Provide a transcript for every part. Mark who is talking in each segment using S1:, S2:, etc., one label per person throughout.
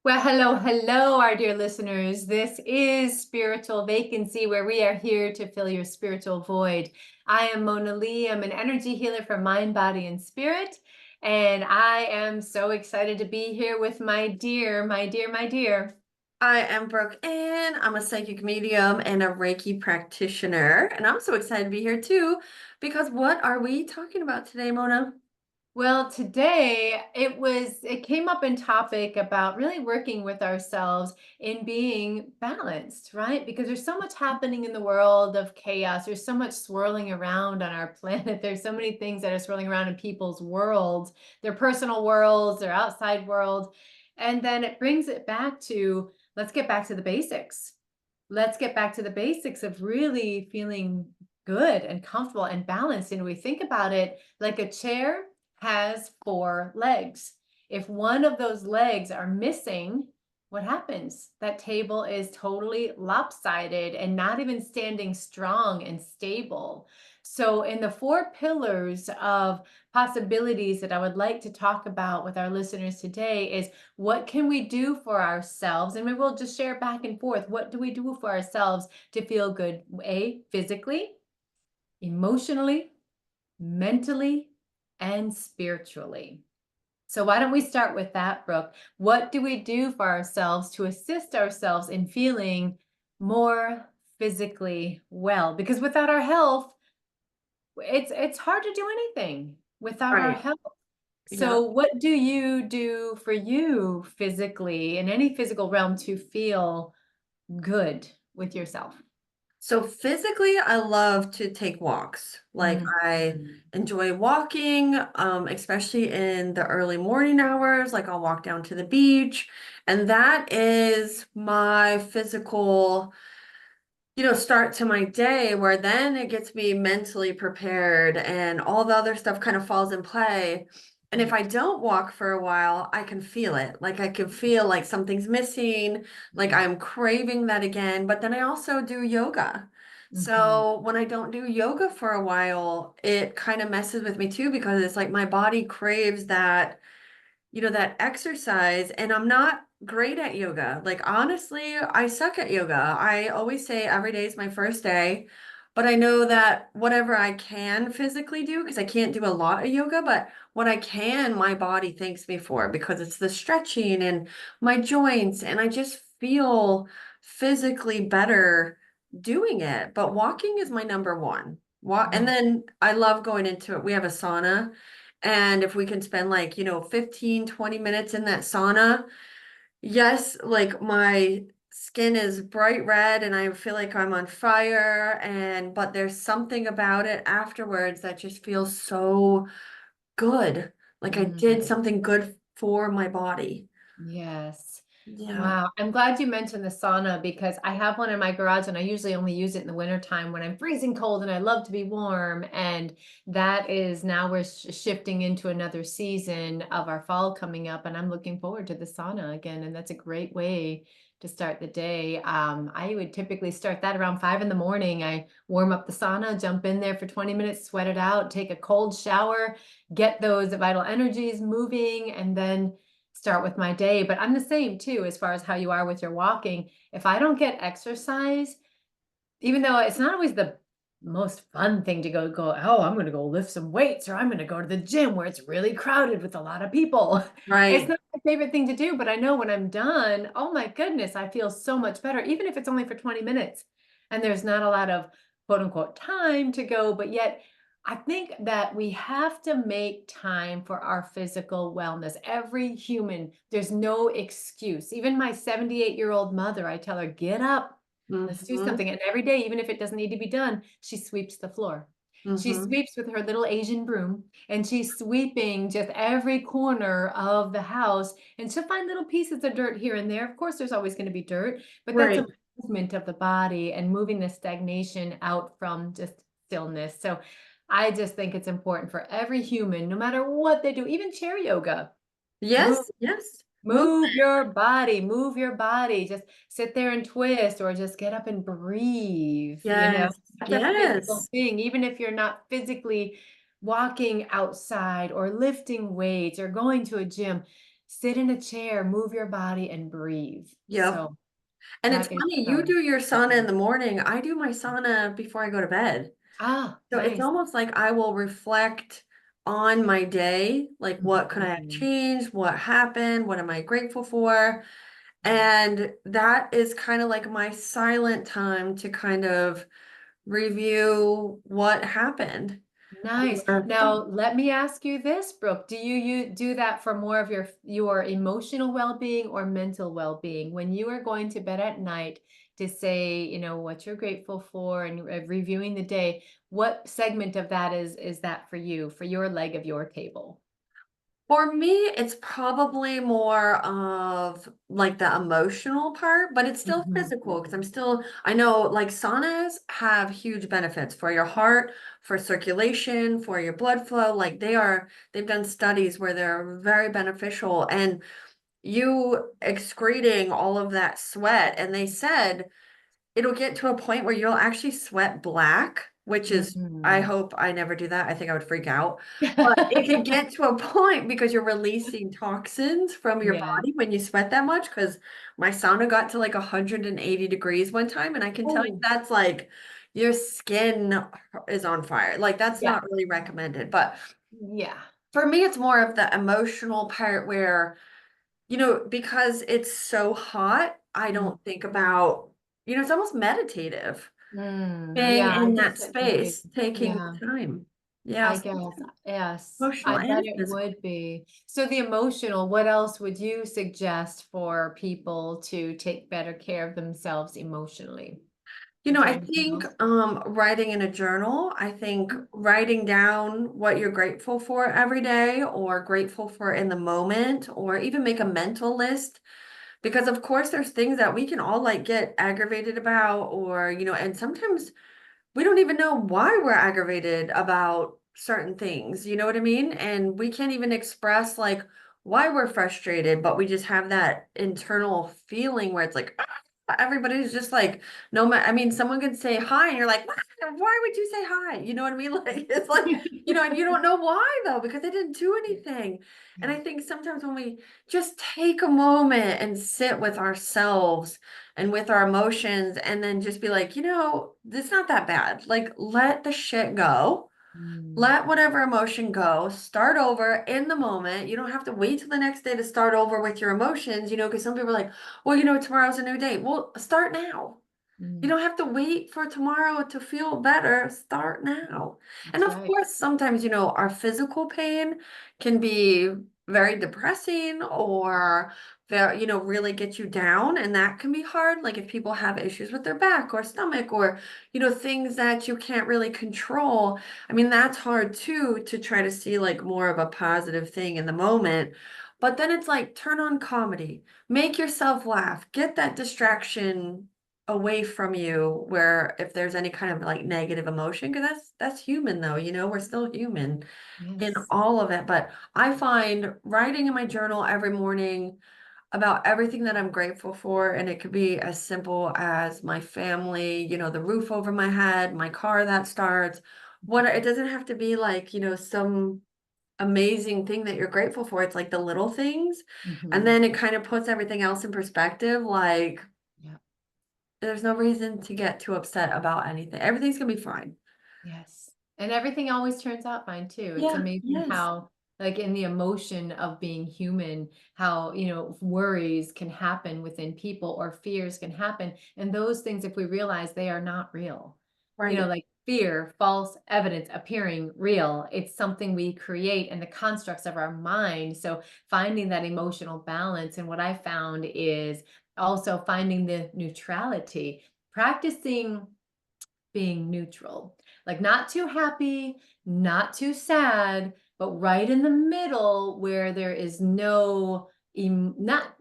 S1: Well, hello, our dear listeners. This is Spiritual Vacancy, where we are here to fill your spiritual void. I am Mona Lee. I'm an energy healer for mind, body, and spirit. And I am so excited to be here with my dear.
S2: I am Brooke Ann. I'm a psychic medium and a Reiki practitioner. And I'm so excited to be here too, because what are we talking about today, Mona?
S1: Well, today it came up in topic about really working with ourselves in being balanced, right? Because there's so much happening in the world of chaos. There's so much swirling around on our planet. There's so many things that are swirling around in people's worlds, their personal worlds, their outside world. And then it brings it back to, let's get back to the basics. Let's get back to the basics of really feeling good and comfortable and balanced. And we think about it like a chair has 4 legs. If one of those legs are missing, what happens? That table is totally lopsided and not even standing strong and stable. So, in the 4 pillars of possibilities that I would like to talk about with our listeners today is, what can we do for ourselves? And we will just share back and forth. What do we do for ourselves to feel good? Physically, emotionally, mentally, and spiritually. So why don't we start with that, Brooke? What do we do for ourselves to assist ourselves in feeling more physically well? Because without our health, it's hard to do anything without our
S2: Right.
S1: health.
S2: Yeah.
S1: So what do you do for you physically in any physical realm to feel good with yourself?
S2: So physically, I love to take walks. Like
S1: Mhm.
S2: I enjoy walking, especially in the early morning hours. Like I'll walk down to the beach, and that is my physical start to my day where then it gets me mentally prepared and all the other stuff kind of falls in play. And if I
S1: Right.
S2: don't walk for a while, I can feel it. Like I can feel like something's missing, like I'm craving that again. But then I also do yoga.
S1: Mhm.
S2: So when I don't do yoga for a while, it kind of messes with me too because it's like my body craves that exercise, and I'm not great at yoga. Like honestly, I suck at yoga. I always say every day is my first day, but I know that whatever I can physically do, because I can't do a lot of yoga, but what I can, my body thanks me for because it's the stretching and my joints, and I just feel physically better doing it. But walking is my number one. And
S1: Yeah.
S2: then I love going into it. We have a sauna. And if we can spend like, 15, 20 minutes in that sauna, yes, like my skin is bright red and I feel like I'm on fire but there's something about it afterwards that just feels so good. Like I did
S1: Mm.
S2: something good for my body.
S1: Yes.
S2: Yeah.
S1: Wow. I'm glad you mentioned the sauna because I have one in my garage and I usually only use it in the wintertime when I'm freezing cold and I love to be warm. And that is now we're shifting into another season of our fall coming up, and I'm looking forward to the sauna again. And that's a great way to start the day. I would typically start that around 5 in the morning. I warm up the sauna, jump in there for 20 minutes, sweat it out, take a cold shower, get those vital energies moving, and then start with my day. But I'm the same too, as far as how you are with your walking. If I don't get exercise, even though it's not always the most fun thing to go, oh, I'm going to go lift some weights or I'm going to go to the gym where it's really crowded with a lot of people. It's
S2: Right.
S1: not my favorite thing to do, but I know when I'm done, oh my goodness, I feel so much better, even if it's only for 20 minutes and there's not a lot of quote unquote time to go, but yet I think that we have to make time for our physical wellness. Every human, there's no excuse. Even my 78-year-old mother, I tell her, get up, let's do
S2: Mm-hmm.
S1: something. And every day, even if it doesn't need to be done, she sweeps the floor. She
S2: Mm-hmm.
S1: sweeps with her little Asian broom and she's sweeping just every corner of the house. And she'll find little pieces of dirt here and there. Of course, there's always going to be dirt, but that's a
S2: Right.
S1: movement of the body and moving the stagnation out from just stillness. So I just think it's important for every human, no matter what they do, even chair yoga. Move,
S2: Yes, yes.
S1: move your body, move your body. Just sit there and twist or just get up and breathe, you know?
S2: Yes,
S1: That's a physical
S2: yes.
S1: thing, even if you're not physically walking outside or lifting weights or going to a gym, sit in a chair, move your body and breathe.
S2: Yep.
S1: So
S2: And it's
S1: that is
S2: funny, you
S1: so
S2: do your sauna in
S1: important.
S2: the morning. I do my sauna before I go to bed.
S1: Ah,
S2: So it's
S1: nice.
S2: almost like I will reflect on my day, like what could I have
S1: Mhm.
S2: changed, what happened, what am I grateful for? And that is kind of like my silent time to kind of review what happened.
S1: Nice.
S2: Or
S1: Now, let me ask you this, Brooke. Do you do that for more of your emotional well-being or mental well-being? When you are going to bed at night to say, what you're grateful for and reviewing the day, what segment of that is that for you, for your leg of your table?
S2: for me, it's probably more of like the emotional part, but it's still
S1: Mhm.
S2: physical because I know like saunas have huge benefits for your heart, for circulation, for your blood flow. Like they've done studies where they're very beneficial and you excreting all of that sweat. And they said it'll get to a point where you'll actually sweat black, which is, I
S1: Mhm.
S2: hope I never do that. I think I would freak out. But it can get to a point because you're releasing toxins from your
S1: Yeah.
S2: body when you sweat that much. Because my sauna got to like 180 degrees one time, and I can tell you
S1: Oh,
S2: that's like your skin is on fire. Like that's
S1: yeah.
S2: not really recommended. But
S1: Yeah.
S2: for me, it's more of the emotional part where because it's so hot, I
S1: Mm.
S2: don't think about, it's almost meditative being
S1: Yeah, I
S2: in
S1: guess
S2: that
S1: it would be.
S2: space, taking
S1: Yeah.
S2: the time. Yeah,
S1: I
S2: so
S1: guess, yes,
S2: emotional
S1: I bet
S2: and
S1: it
S2: physical.
S1: would be. So the emotional, what else would you suggest for people to take better care of themselves emotionally? Is there
S2: I
S1: anything
S2: think
S1: else?
S2: writing in a journal, I think
S1: Mhm.
S2: writing down what you're grateful for every day or grateful for in the moment, or even make a mental list. Because of course there's things that we can all like get aggravated about, or, and sometimes we don't even know why we're aggravated about certain things. You know what I mean? And we can't even express like why we're frustrated, but we just have that internal feeling where it's like, everybody's just like, no matter, I mean, someone could say hi and you're like, why would you say hi? You know what I mean? Like, it's like, and you don't know why though, because they didn't do anything. And
S1: Yeah.
S2: I think sometimes when we just take a moment and sit with ourselves and with our emotions and then just be like, it's not that bad. Like, let the shit go.
S1: Mm,
S2: Let whatever emotion go. Start over in the moment. You don't have to wait till the next day to start over with your emotions, because some people are like, well, tomorrow's a new day. Well, start now. You
S1: mm,
S2: don't have to wait for tomorrow to feel better. Start now. And
S1: that's
S2: of
S1: right.
S2: course, sometimes, our physical pain can be very depressing or very, really get you down. And that can be hard. Like if people have issues with their back or stomach or, things that you can't really control. I mean, that's hard too, to try to see like more of a positive thing in the moment. But then it's like turn on comedy, make yourself laugh, get that distraction away from you where if there's any kind of like negative emotion, because that's human though, we're still human in
S1: Yes.
S2: all of it. But I find writing in my journal every morning about everything that I'm grateful for, and it could be as simple as my family, the roof over my head, my car that starts, what it doesn't have to be like, some amazing thing that you're grateful for. It's like the little things. And
S1: Mhm.
S2: then it kind of puts everything else in perspective. Like
S1: Yeah.
S2: there's no reason to get too upset about anything. Everything's gonna be fine.
S1: Yes. And everything always turns out fine too. It's
S2: Yeah,
S1: amazing
S2: yes.
S1: how, like in the emotion of being human, how, worries can happen within people or fears can happen. And those things, if we realize they are not real,
S2: Right.
S1: like fear, false evidence appearing real, it's something we create in the constructs of our mind. So finding that emotional balance. And what I found is also finding the neutrality, practicing being neutral, like not too happy, not too sad, but right in the middle where there is no, not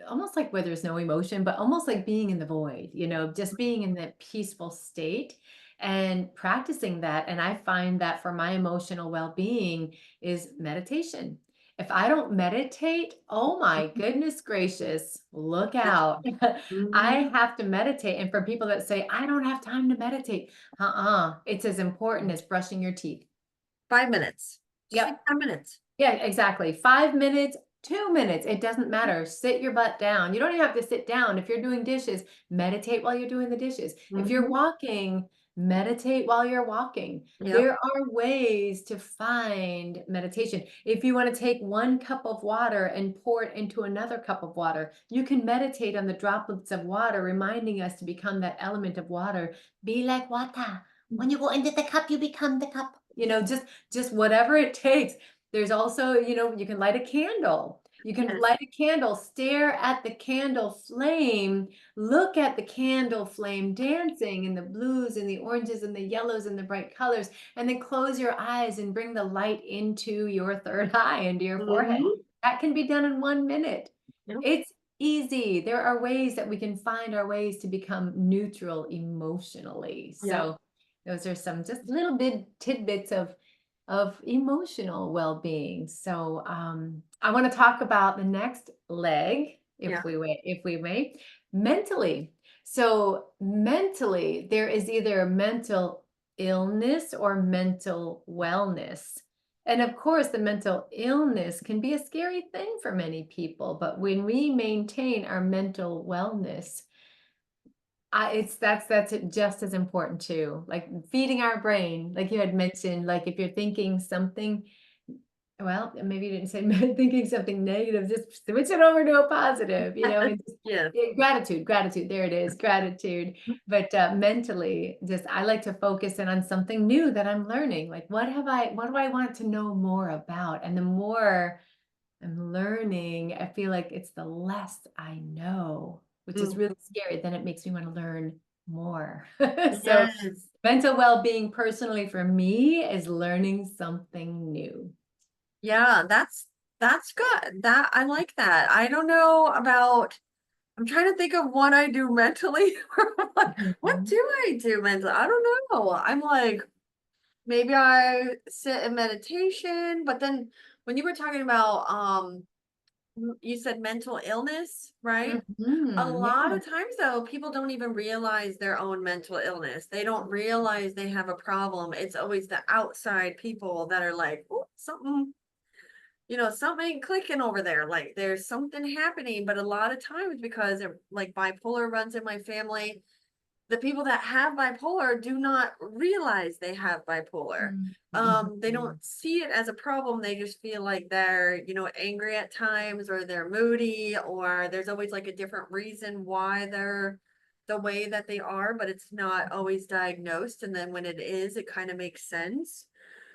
S1: almost like where there's no emotion, but almost like being in the void, just being in that peaceful state. and practicing that. And I find that for my emotional well-being is meditation. If I don't meditate, oh my goodness gracious, look
S2: Yeah.
S1: out. I
S2: Mhm.
S1: have to meditate. And for people that say, I don't have time to meditate, it's as important as brushing your teeth.
S2: 5 minutes. Just like
S1: Yep.
S2: 5 minutes.
S1: Yeah, exactly. 5 minutes, 2 minutes, it doesn't matter. Sit your butt down. You don't even have to sit down. If you're doing dishes, meditate while you're doing the dishes. If you're
S2: Mhm.
S1: walking, meditate while you're walking.
S2: Yep.
S1: There are ways to find meditation. If you want to take 1 cup of water and pour it into another cup of water, you can meditate on the droplets of water, reminding us to become that element of water. Be like water. When you go into the cup, you become the cup. Just whatever it takes. There's also, you can light a candle. You can
S2: Yes.
S1: light a candle, stare at the candle flame, look at the candle flame dancing in the blues and the oranges and the yellows and the bright colors, and then close your eyes and bring the light into your third eye, into your forehead.
S2: Mhm.
S1: That can be done in 1 minute.
S2: Yep.
S1: It's easy. There are ways that we can find our ways to become neutral emotionally.
S2: Yep.
S1: So those are some just little bit tidbits of emotional well-being. So I want to talk about the next leg,
S2: Yeah.
S1: if we may, mentally. So mentally, there is either mental illness or mental wellness. And of course, the mental illness can be a scary thing for many people, but when we maintain our mental wellness, it's that's just as important too. Like feeding our brain, like you had mentioned, like if you're thinking something, well, maybe you didn't say thinking something negative, just switch it over to a positive, and just
S2: Yes.
S1: gratitude. There it is, gratitude. But mentally, just I like to focus in on something new that I'm learning. Like what do I want to know more about? And the more I'm learning, I feel like it's the less I know, which is really
S2: Mhm.
S1: scary. Then it makes me want to learn more. So
S2: Yes.
S1: mental well-being personally for me is learning something new.
S2: Yeah, that's good. That I like that. I don't know about I'm trying to think of what I do mentally. What
S1: Mhm.
S2: do I do mentally? I don't know. I'm like, maybe I sit in meditation, but then when you were talking about you said mental illness, right? A
S1: Mhm,
S2: lot
S1: yeah.
S2: of times though, people don't even realize their own mental illness. They don't realize they have a problem. It's always the outside people that are like, oh, something, something ain't clicking over there. Like there's something happening. But a lot of times because like bipolar runs in my family, the people that have bipolar do not realize they have bipolar.
S1: Mhm,
S2: They
S1: mhm,
S2: don't see it as a problem. They just feel like they're, angry at times or they're moody or there's always like a different reason why they're the way that they are, but it's not always diagnosed. And then when it is, it kind of makes sense.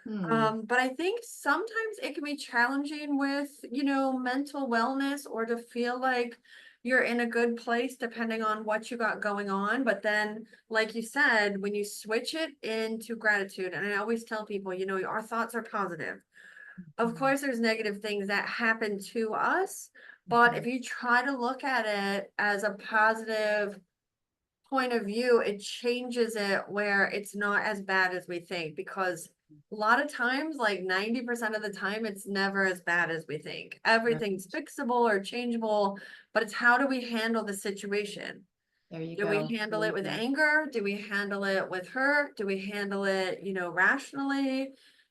S1: hmm.
S2: But I think sometimes it can be challenging with, mental wellness or to feel like you're in a good place depending on what you got going on. But then, like you said, when you switch it into gratitude, and I always tell people, our thoughts are positive. Of
S1: Mhm,
S2: course, there's negative things that happen to us, but
S1: mhm,
S2: if you try to look at it as a positive point of view, it changes it where it's not as bad as we think because a lot of times, like 90% of the time, it's never as bad as we think.
S1: right.
S2: Everything's fixable or changeable, but it's how do we handle the situation?
S1: There you
S2: Do we
S1: go. There
S2: handle it
S1: you
S2: with
S1: go.
S2: anger? Do we handle it with hurt? Do we handle it, rationally?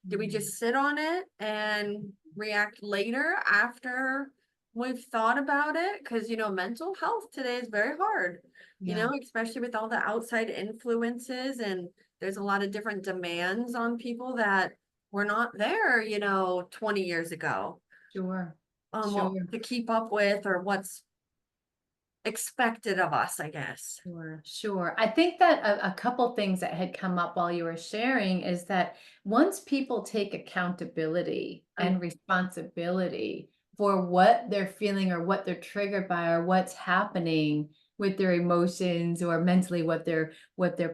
S2: Do we
S1: Mm,
S2: just sit on it and react later after we've thought about it? Because, mental health today is very hard,
S1: yeah,
S2: especially with all the outside influences, and there's a lot of different demands on people that were not there, 20 years ago,
S1: sure.
S2: well,
S1: Sure.
S2: to keep up with or what's expected of us, I guess.
S1: Sure, sure. I think that a couple things that had come up while you were sharing is that once people take accountability
S2: Um,
S1: and responsibility for what they're feeling or what they're triggered by or what's happening with their emotions or mentally what they're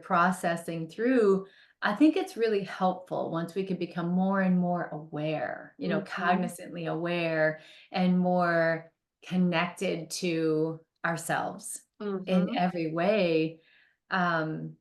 S1: processing through, I think it's really helpful once we can become more and more aware,
S2: mhm.
S1: cognizantly aware and more connected to ourselves in
S2: Mhm.
S1: every way. Um,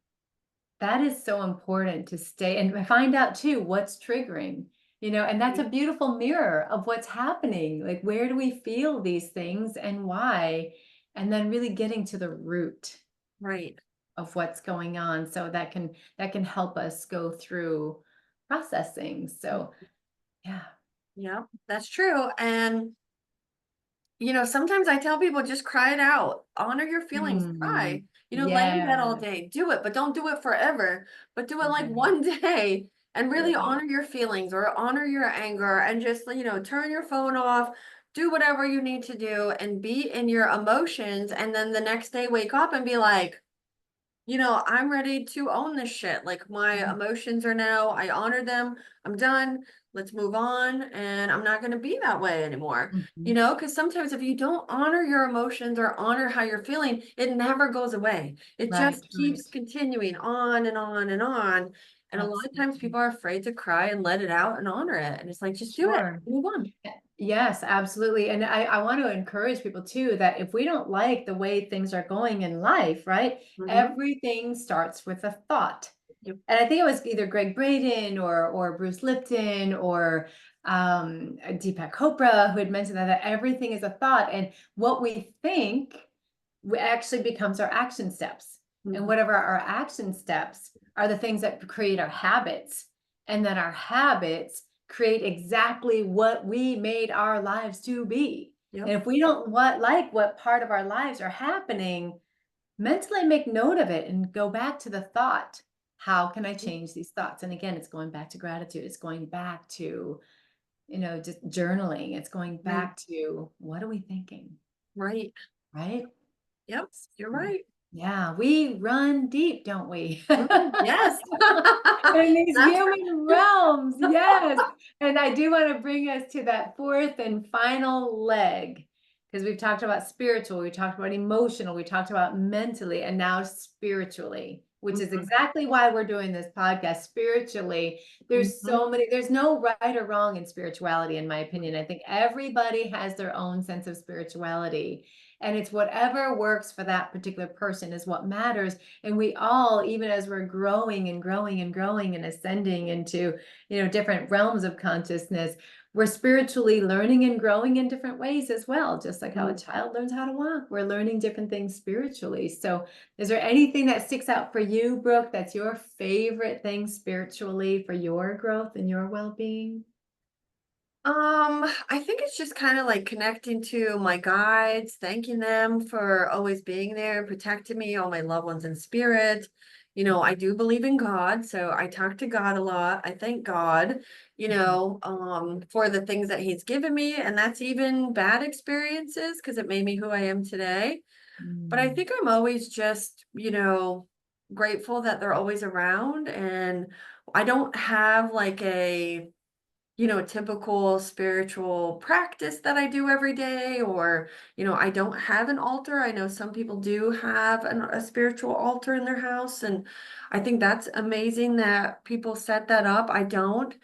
S1: That is so important to stay and find out too what's triggering, and that's a beautiful mirror of what's happening. Like, where do we feel these things and why? And then really getting to the root
S2: Right.
S1: of what's going on so that can help us go through processing. So, yeah.
S2: Yeah, that's true. And sometimes I tell people just cry it out. Honor your feelings,
S1: Mm,
S2: cry. Lay in bed all
S1: yeah.
S2: day. Do it, but don't do it forever. But do it like
S1: Right.
S2: one day and really
S1: Right.
S2: honor your feelings or honor your anger and just, turn your phone off, do whatever you need to do and be in your emotions. And then the next day wake up and be like, I'm ready to own this shit. Like my
S1: Mhm.
S2: emotions are now, I honor them. I'm done. Let's move on. And I'm not going to be that way anymore.
S1: Mhm.
S2: Because sometimes if you don't honor your emotions or honor how you're feeling, it never goes away. It
S1: Right.
S2: just keeps
S1: Right.
S2: continuing on and on and on. And a lot of times
S1: Absolutely.
S2: people are afraid to cry and let it out and honor it. And it's like, just do it,
S1: Sure.
S2: move on.
S1: Yes, absolutely. And I want to encourage people too that if we don't like the way things are going in life, right?
S2: Hmm.
S1: Everything starts with a thought.
S2: Yep.
S1: And I think it was either Greg Braden or Bruce Lipton or Deepak Chopra who had mentioned that everything is a thought. And what we think actually becomes our action steps. And
S2: Hmm.
S1: whatever our action steps are the things that create our habits. And then our habits create exactly what we made our lives to be.
S2: Yep.
S1: And if we don't like what part of our lives are happening, mentally make note of it and go back to the thought. How can I change these thoughts? And again, it's going back to gratitude. It's going back to, just journaling. It's going
S2: Right.
S1: back to what are we thinking?
S2: Right.
S1: Right?
S2: Yep. You're
S1: So,
S2: right.
S1: yeah, we run deep, don't we?
S2: Mhm. Yes.
S1: In these
S2: That's
S1: human realms, yes. And I do want to bring us to that fourth and final leg, because we've talked about spiritual, we talked about emotional, we talked about mentally, and now spiritually, which is
S2: Mhm,
S1: exactly why we're doing this podcast. Spiritually,
S2: mhm,
S1: there's no right or wrong in spirituality, in my opinion. I think everybody has their own sense of spirituality. And it's whatever works for that particular person is what matters. And we all, even as we're growing and growing and growing and ascending into, different realms of consciousness, we're spiritually learning and growing in different ways as well. Just like how a
S2: mhm.
S1: child learns how to walk, we're learning different things spiritually. So is there anything that sticks out for you, Brooke, that's your favorite thing spiritually for your growth and your well-being?
S2: I think it's just kind of like connecting to my guides, thanking them for always being there, protecting me, all my loved ones in spirit. I do believe in God, so I talk to God a lot. I thank God,
S1: Mhm.
S2: for the things that He's given me, and that's even bad experiences because it made me who I am today. But I
S1: Mm.
S2: think I'm always just, grateful that they're always around, and I don't have like a typical spiritual practice that I do every day, or, I don't have an altar. I know some people do have a spiritual altar in their house, and I think that's amazing that people set that up. I don't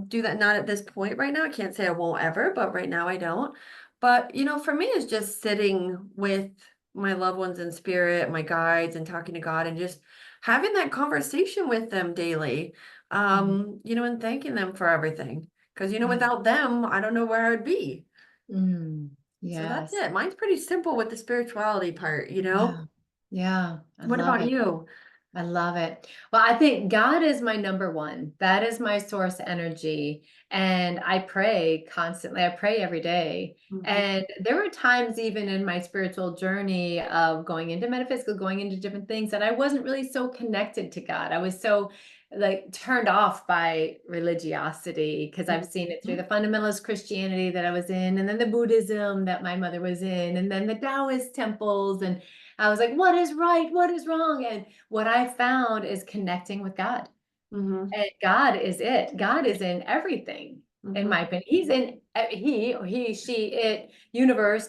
S2: do that, not at this point right now. I can't say I won't ever, but right now I don't. But, for me, it's just sitting with my loved ones in spirit, my guides, and talking to God and just having that conversation with them daily,
S1: Mm.
S2: and thanking them for everything. Because,
S1: Yeah.
S2: without them, I don't know where I'd be.
S1: Mm.
S2: So that's
S1: Yes.
S2: it. Mine's pretty simple with the spirituality part.
S1: Yeah. Yeah. I
S2: What
S1: love
S2: about
S1: it.
S2: you?
S1: I love it. Well, I think God is my number one. That is my source energy. And I pray constantly. I pray every day.
S2: Hmm.
S1: And there were times, even in my spiritual journey of going into metaphysical, going into different things, that I wasn't really so connected to God. I was so like turned off by religiosity because I've seen it through the fundamentalist Christianity that I was in, and then the Buddhism that my mother was in, and then the Taoist temples. And I was like, what is right? What is wrong? And what I found is connecting with God.
S2: Hmm.
S1: And God is it. God is in everything, in
S2: Hmm.
S1: my opinion. He's in he, she, it, universe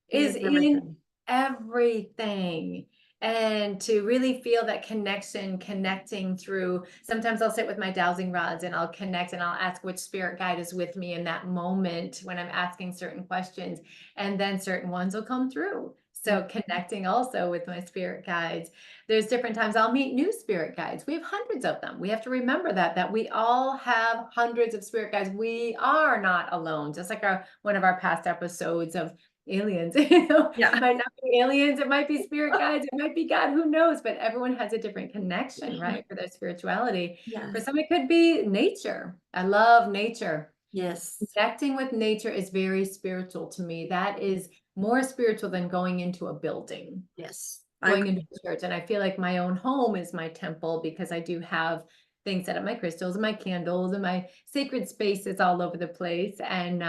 S2: He
S1: is
S2: is
S1: in
S2: everything.
S1: everything. And to really feel that connection, connecting through, sometimes I'll sit with my dowsing rods and I'll connect and I'll ask which spirit guide is with me in that moment when I'm asking certain questions, and then certain ones will come through.
S2: Mm.
S1: So connecting also with my spirit guides. There's different times I'll meet new spirit guides. We have hundreds of them. We have to remember that we all have hundreds of spirit guides. We are not alone. Just like one of our past episodes of aliens,
S2: Yeah.
S1: might not be aliens, it might be spirit guides, it might be God, who knows? But everyone has a different connection, right? For their spirituality. For
S2: Yes.
S1: some, it could be nature. I love nature.
S2: Yes.
S1: Connecting with nature is very spiritual to me. That is more spiritual than going into a building,
S2: Yes. I
S1: going
S2: agree.
S1: into a church. And I feel like my own home is my temple because I do have things set up, my crystals and my candles and my sacred spaces all over the place. And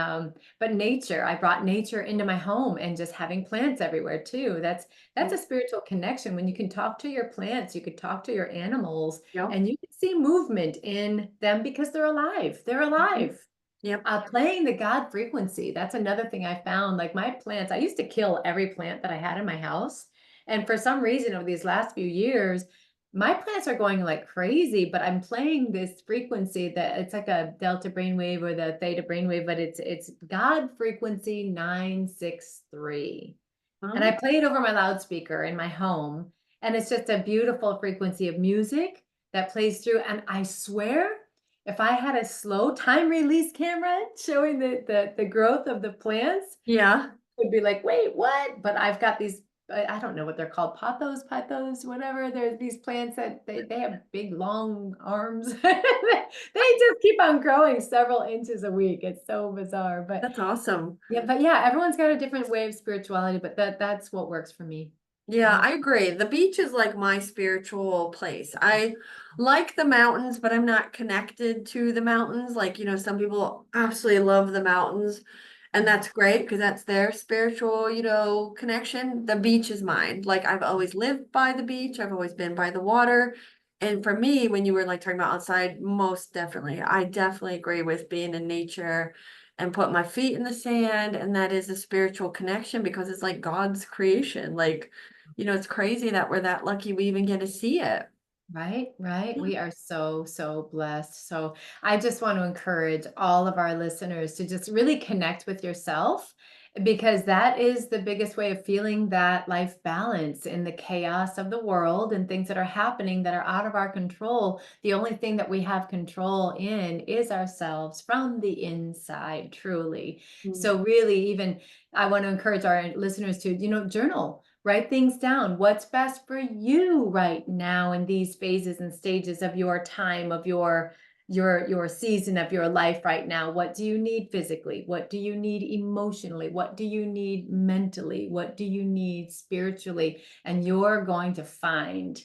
S1: but nature, I brought nature into my home, and just having plants everywhere too. That's a spiritual connection. When you can talk to your plants, you could talk to your animals,
S2: Yep.
S1: and you can see movement in them because they're alive. They're
S2: Mhm.
S1: alive.
S2: Yep.
S1: Playing the God frequency. That's another thing I found. Like my plants, I used to kill every plant that I had in my house. And for some reason, over these last few years, my plants are going like crazy, but I'm playing this frequency that it's like a delta brainwave or the theta brainwave, but it's God frequency 963. And I
S2: Oh,
S1: play it over my loudspeaker in my home. And it's just a beautiful frequency of music that plays through. And I swear, if I had a slow time release camera showing the growth of the plants,
S2: yeah.
S1: would be like, wait, what? But I've got these, I don't know what they're called, pothos, whatever. There's these plants that they have big, long arms. They just keep on growing several inches a week. It's so bizarre.
S2: That's awesome.
S1: Yeah, everyone's got a different way of spirituality, but that's what works for me.
S2: Yeah,
S1: Yeah.
S2: I agree. The beach is like my spiritual place. I like the mountains, but I'm not connected to the mountains. Like, some people absolutely love the mountains, and that's great because that's their spiritual, connection. The beach is mine. Like, I've always lived by the beach, I've always been by the water. And for me, when you were like talking about outside, most definitely, I definitely agree with being in nature and put my feet in the sand. And that is a spiritual connection because it's like God's creation. Like, it's crazy that we're that lucky we even get to see it.
S1: Right, right.
S2: Yeah.
S1: We are so, so blessed. So I just want to encourage all of our listeners to just really connect with yourself, because that is the biggest way of feeling that life balance in the chaos of the world and things that are happening that are out of our control. The only thing that we have control in is ourselves from the inside, truly.
S2: Mm.
S1: So really, even I want to encourage our listeners to, journal. Write things down. What's best for you right now in these phases and stages of your time, of your season of your life right now? What do you need physically? What do you need emotionally? What do you need mentally? What do you need spiritually? And you're going to find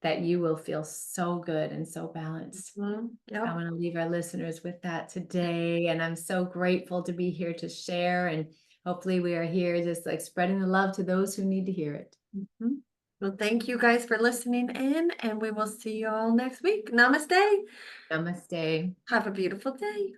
S1: that you will feel so good and so balanced. I
S2: Yep.
S1: want to leave our listeners with that today. And I'm so grateful to be here to share. And hopefully, we are here just like spreading the love to those who need to hear it.
S2: Mhm. Well, thank you guys for listening in, and we will see you all next week. Namaste.
S1: Namaste.
S2: Have a beautiful day.